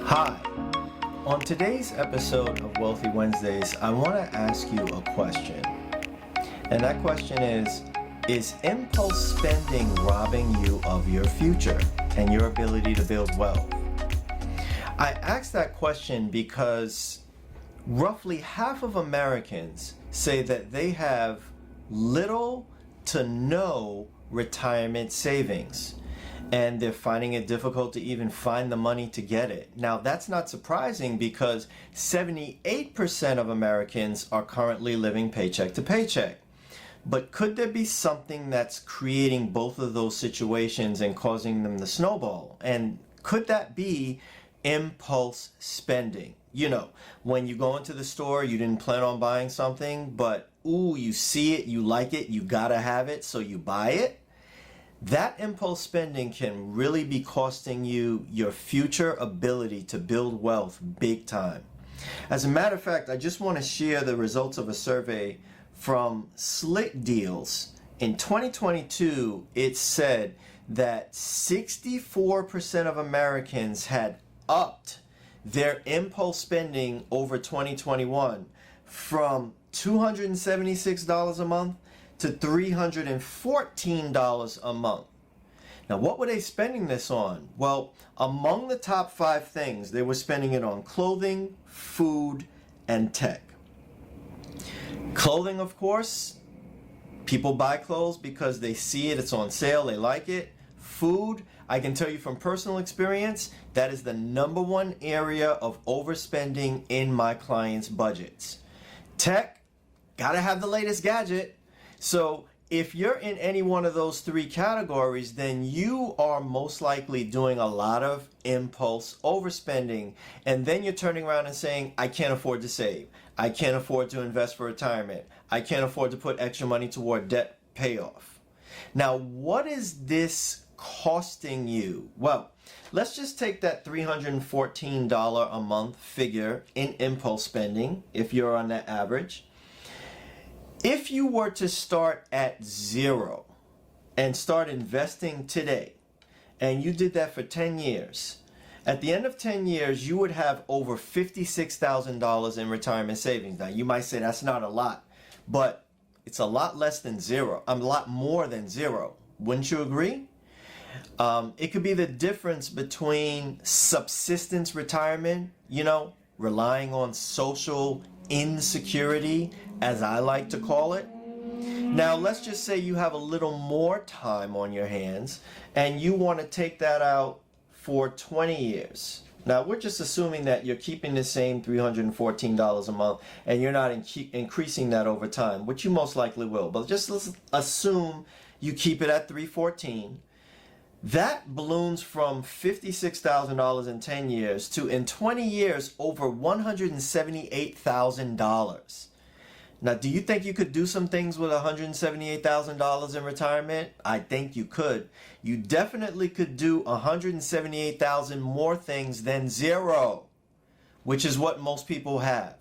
Hi. On today's episode of Wealthy Wednesdays, I want to ask you a question. And that question is impulse spending robbing you of your future and your ability to build wealth? I ask that question because roughly half of Americans say that they have little to no retirement savings, and they're finding it difficult to even find the money to get it. Now, that's not surprising because 78% of Americans are currently living paycheck to paycheck. But could there be something that's creating both of those situations and causing them to snowball? And could that be impulse spending? You know, when you go into the store, you didn't plan on buying something, but you see it, you like it, you gotta have it, so you buy it. That impulse spending can really be costing you your future ability to build wealth big time. As a matter of fact, I just want to share the results of a survey from Slick Deals. In 2022, it said that 64% of Americans had upped their impulse spending over 2021 from $276 a month to $314 a month. Now, what were they spending this on? Well, among the top 5 things, they were spending it on clothing, food, and tech. Clothing, of course, people buy clothes because they see it, it's on sale, they like it. Food, I can tell you from personal experience, that is the number one area of overspending in my clients' budgets. Tech, gotta have the latest gadget. So if you're in any one of those 3 categories, then you are most likely doing a lot of impulse overspending. And then you're turning around and saying, I can't afford to save. I can't afford to invest for retirement. I can't afford to put extra money toward debt payoff. Now, what is this costing you? Well, let's just take that $314 a month figure in impulse spending if you're on that average. If you were to start at 0 and start investing today, and you did that for 10 years, at the end of 10 years, you would have over $56,000 in retirement savings. Now, you might say that's not a lot, but it's a lot less than 0. A lot more than 0. Wouldn't you agree? It could be the difference between subsistence retirement, relying on social insecurity, as I like to call it. Now, let's just say you have a little more time on your hands and you want to take that out for 20 years. Now, we're just assuming that you're keeping the same $314 a month and you're not increasing that over time, which you most likely will. But just let's assume you keep it at $314. That balloons from $56,000 in 10 years to, in 20 years, over $178,000. Now, do you think you could do some things with $178,000 in retirement? I think you could. You definitely could do $178,000 more things than 0, which is what most people have.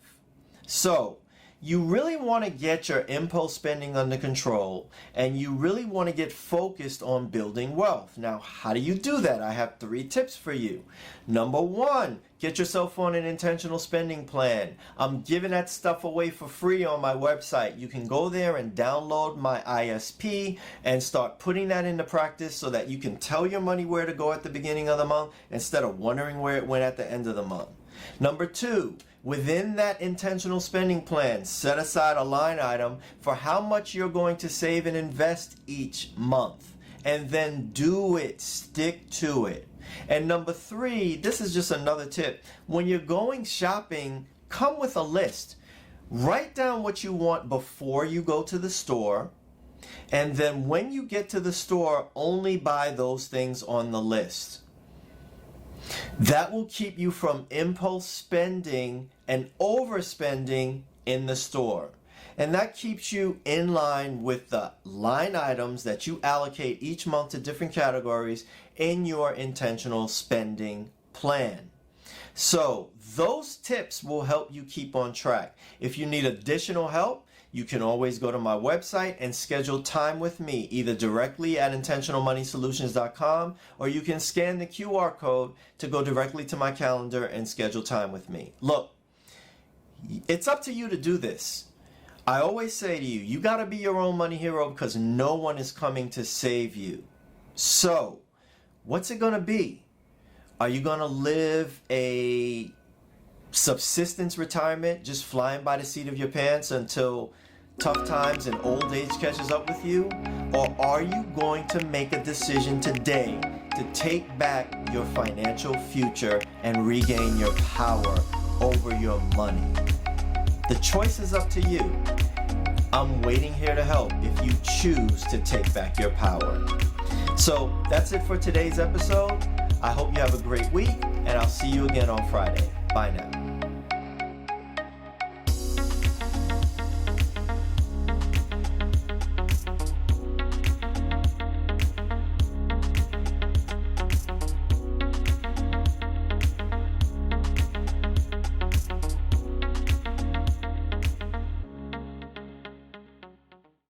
So, you really want to get your impulse spending under control, and you really want to get focused on building wealth. Now, how do you do that? I have 3 tips for you. Number 1, get yourself on an intentional spending plan. I'm giving that stuff away for free on my website. You can go there and download my ISP and start putting that into practice so that you can tell your money where to go at the beginning of the month instead of wondering where it went at the end of the month. Number 2, within that intentional spending plan, set aside a line item for how much you're going to save and invest each month. And then do it. Stick to it. And number 3, this is just another tip. When you're going shopping, come with a list. Write down what you want before you go to the store. And then when you get to the store, only buy those things on the list. That will keep you from impulse spending and overspending in the store. And that keeps you in line with the line items that you allocate each month to different categories in your intentional spending plan. So those tips will help you keep on track. If you need additional help, you can always go to my website and schedule time with me, either directly at intentionalmoneysolutions.com, or you can scan the QR code to go directly to my calendar and schedule time with me. Look, it's up to you to do this. I always say to you, you got to be your own money hero because no one is coming to save you. So, what's it going to be? Are you going to live a subsistence retirement, just flying by the seat of your pants until tough times and old age catches up with you? Or are you going to make a decision today to take back your financial future and regain your power over your money? The choice is up to you. I'm waiting here to help if you choose to take back your power. So that's it for today's episode. I hope you have a great week, and I'll see you again on Friday. Bye now.